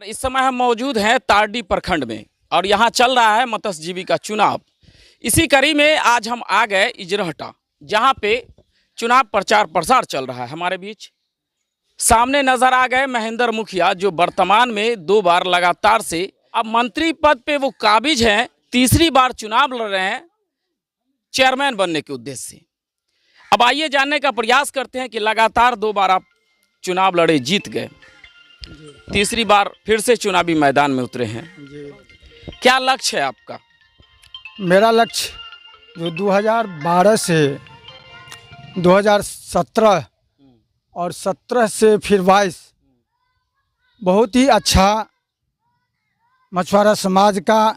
इस समय हम मौजूद हैं तारडी प्रखंड में और यहाँ चल रहा है मत्स्यजीवी का चुनाव। इसी कड़ी में आज हम आ गए इजरहटा, जहाँ पे चुनाव प्रचार प्रसार चल रहा है। हमारे बीच सामने नजर आ गए महेंद्र मुखिया, जो वर्तमान में 2 बार लगातार से अब मंत्री पद पे वो काबिज हैं। तीसरी बार चुनाव लड़ रहे हैं चेयरमैन बनने के उद्देश्य से। अब आइए जानने का प्रयास करते हैं कि लगातार 2 बार आप चुनाव लड़े, जीत गए, तीसरी बार फिर से चुनावी मैदान में उतरे हैं जी। क्या लक्ष्य है आपका? मेरा लक्ष्य जो 2012 से 2017 और 17 से फिर 22 बहुत ही अच्छा मछुआरा समाज का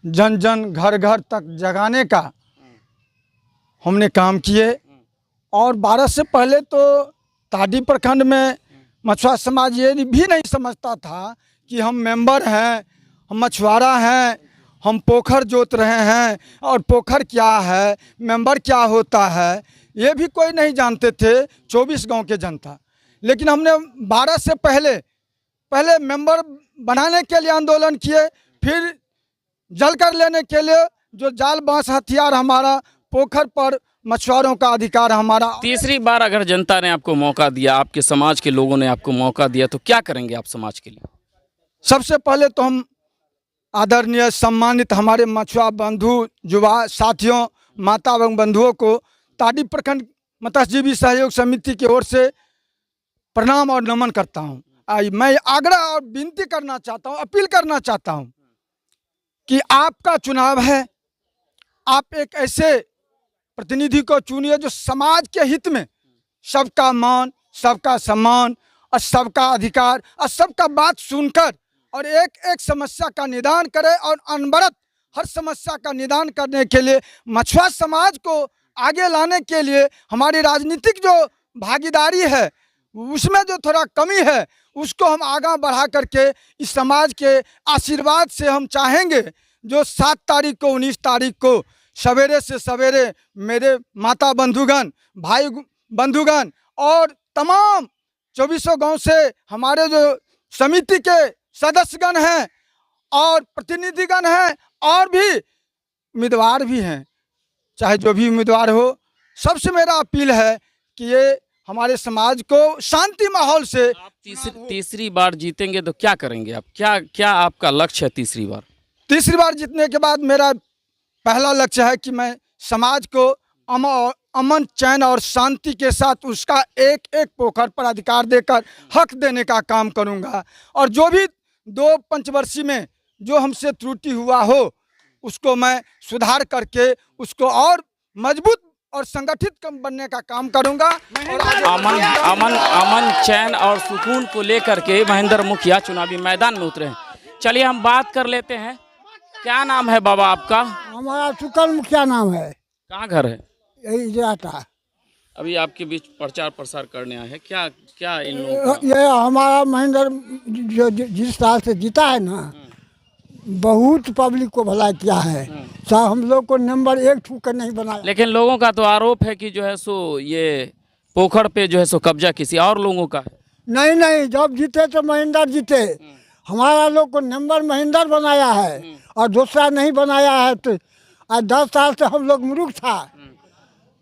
जन जन घर घर तक जगाने का हमने काम किए। और 12 से पहले तो तारडी प्रखंड में मछुआरा समाज ये भी नहीं समझता था कि हम मेंबर हैं, हम मछुआरा हैं, हम पोखर जोत रहे हैं और पोखर क्या है, मेंबर क्या होता है, ये भी कोई नहीं जानते थे 24 गांव के जनता। लेकिन हमने 12 से पहले मेंबर बनाने के लिए आंदोलन किए, फिर जल कर लेने के लिए जो जाल बांस हथियार हमारा पोखर पर मछुआरों का अधिकार हमारा। तीसरी बार अगर जनता ने आपको मौका दिया, आपके समाज के लोगों ने आपको मौका दिया, तो क्या करेंगे आप समाज के लिए? सबसे पहले तो हम आदरणीय सम्मानित हमारे मछुआ बंधु, युवा साथियों, माता एवं बंधुओं को तारडी प्रखंड मत्स्यजीवी सहयोग समिति की ओर से प्रणाम और नमन करता हूँ। मैं आग्रह और विनती करना चाहता हूँ, अपील करना चाहता हूँ कि आपका चुनाव है, आप एक ऐसे प्रतिनिधि को चुनिए जो समाज के हित में सबका मान, सबका सम्मान और सबका अधिकार और सबका बात सुनकर और एक एक समस्या का निदान करे और अनवरत हर समस्या का निदान करने के लिए मछुआ समाज को आगे लाने के लिए हमारी राजनीतिक जो भागीदारी है उसमें जो थोड़ा कमी है उसको हम आगे बढ़ा करके इस समाज के आशीर्वाद से हम चाहेंगे जो 7 तारीख को 19 तारीख को सवेरे से सवेरे मेरे माता बंधुगण, भाई बंधुगण और तमाम 24 गांव से हमारे जो समिति के सदस्यगण हैं और प्रतिनिधिगण हैं और भी उम्मीदवार भी हैं, चाहे जो भी उम्मीदवार हो, सबसे मेरा अपील है कि ये हमारे समाज को शांति माहौल से। आप तीसरी बार जीतेंगे तो क्या करेंगे आप? क्या आपका लक्ष्य है तीसरी बार? तीसरी बार जीतने के बाद मेरा पहला लक्ष्य है कि मैं समाज को अमन चैन और शांति के साथ उसका एक एक पोखर पर अधिकार देकर हक देने का काम करूंगा। और जो भी 2 पंचवर्षीय में जो हमसे त्रुटि हुआ हो उसको मैं सुधार करके उसको और मजबूत और संगठित बनने का काम करूंगा। अमन चैन और सुकून को लेकर के महेंद्र मुखिया चुनावी मैदान में उतरे हैं। चलिए हम बात कर लेते हैं। क्या नाम है बाबा आपका? हमारा शुक्ल मुखिया नाम है। कहाँ घर है? यही इजरहटा। अभी आपके बीच प्रचार प्रसार करने आए हैं, क्या इन लोगों का? ये हमारा महेंद्र जो जिस साल से जीता है ना, बहुत पब्लिक को भला किया है। हम लोग को नंबर 1 छू कर नहीं बनाया। लेकिन लोगों का तो आरोप है कि जो है सो ये पोखर पे जो है सो कब्जा किसी और लोगों का है। नहीं, जब जीते तो महेंद्र जीते। हमारा लोग को नंबर महेंद्र बनाया है और दूसरा नहीं बनाया है। तो आज 10 साल से हम लोग मुल्क था,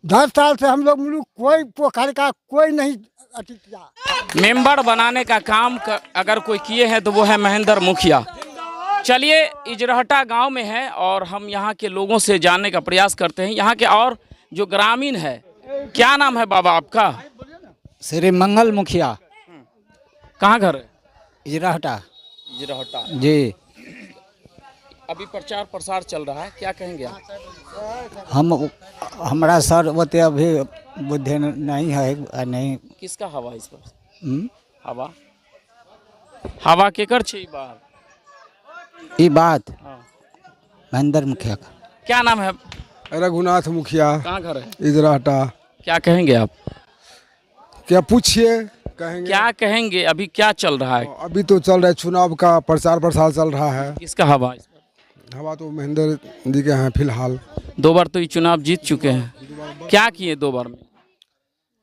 10 साल से हम लोग मुल्क कोई पोखर का कोई नहीं किया। मेंबर बनाने का काम अगर कोई किए हैं तो वो है महेंद्र मुखिया। चलिए इजरहटा गांव में है और हम यहाँ के लोगों से जानने का प्रयास करते हैं, यहाँ के और जो ग्रामीण है। क्या नाम है बाबा आपका? श्री मंगल मुखिया। कहाँ घर है? इजरहटा जी। अभी प्रचार प्रसार चल रहा है, क्या कहेंगे आप? हमारा सर होते अभी बुद्धि नहीं है। नहीं किसका हवा इस पर? हवा केकर छे बार? ये बात हाँ। महेंद्र मुखिया का। क्या नाम है? रघुनाथ मुखिया। कहाँ घर है? इजरहटा। क्या कहेंगे आप? क्या पूछिए, कहेंगे। क्या कहेंगे? अभी क्या चल रहा है? अभी तो चल रहा है चुनाव का प्रचार प्रसार चल रहा है। किसका हवा इस पर? हवा तो महेंद्र जी के हैं फिलहाल। 2 बार तो ये चुनाव जीत चुके हैं। क्या किए 2 बार में?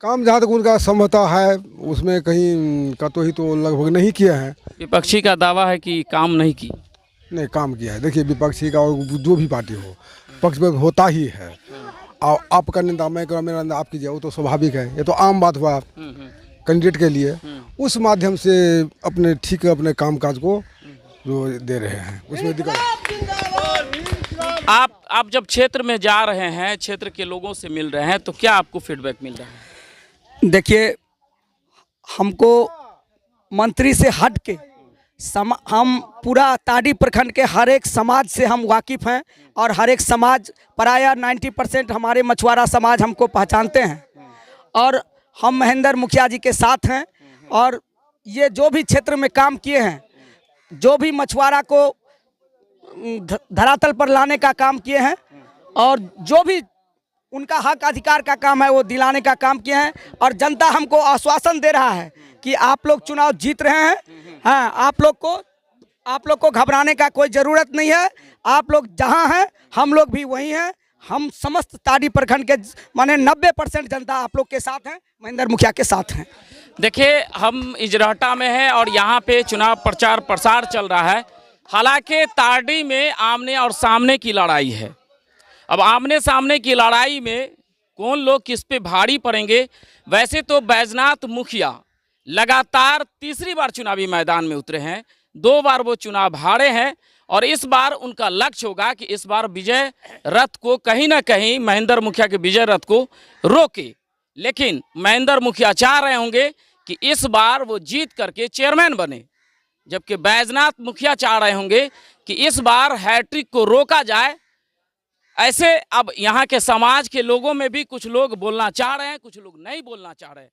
काम जहाँ तक उनका संभवता है उसमें कहीं का तो ही तो लगभग नहीं किया है। विपक्षी का दावा है कि काम नहीं की। नहीं, काम किया है। देखिए, विपक्षी का और जो भी पार्टी हो, पक्ष में होता ही है। और आपका निंदा मैं करूँ, मेरा निंदा आप कीजिए, वो तो स्वाभाविक है। ये तो आम बात हुआ कैंडिडेट के लिए। उस माध्यम से अपने ठीक अपने कामकाज को जो दे रहे हैं, उसमें दिक्कत। आप जब क्षेत्र में जा रहे हैं, क्षेत्र के लोगों से मिल रहे हैं, तो क्या आपको फीडबैक मिल रहा है? देखिए, हमको मंत्री से हट के हम पूरा ताड़ी प्रखंड के हर एक समाज से हम वाकिफ़ हैं और हर एक समाज प्रायः 90% हमारे मछुआरा समाज हमको पहचानते हैं और हम महेंद्र मुखिया जी के साथ हैं। और ये जो भी क्षेत्र में काम किए हैं, जो भी मछुआरा को धरातल पर लाने का काम किए हैं और जो भी उनका हक अधिकार का काम है वो दिलाने का काम किए हैं। और जनता हमको आश्वासन दे रहा है कि आप लोग चुनाव जीत रहे हैं। हाँ, आप लोग को घबराने का कोई ज़रूरत नहीं है। आप लोग जहाँ हैं हम लोग भी वहीं हैं। हम समस्त ताड़ी प्रखंड के माने 90% जनता आप लोग के साथ हैं, महेंद्र मुखिया के साथ हैं। देखिए, हम इजरहटा में हैं और यहाँ पे चुनाव प्रचार प्रसार चल रहा है। हालांकि ताड़ी में आमने और सामने की लड़ाई है। अब आमने सामने की लड़ाई में कौन लोग किस पे भारी पड़ेंगे? वैसे तो बैजनाथ मुखिया लगातार तीसरी बार चुनावी मैदान में उतरे हैं, 2 बार वो चुनाव हारे हैं और इस बार उनका लक्ष्य होगा कि इस बार विजय रथ को कहीं ना कहीं महेंद्र मुखिया के विजय रथ को रोके। लेकिन महेंद्र मुखिया चाह रहे होंगे कि इस बार वो जीत करके चेयरमैन बने, जबकि बैजनाथ मुखिया चाह रहे होंगे कि इस बार हैट्रिक को रोका जाए। ऐसे अब यहाँ के समाज के लोगों में भी कुछ लोग बोलना चाह रहे हैं, कुछ लोग नहीं बोलना चाह रहे हैं।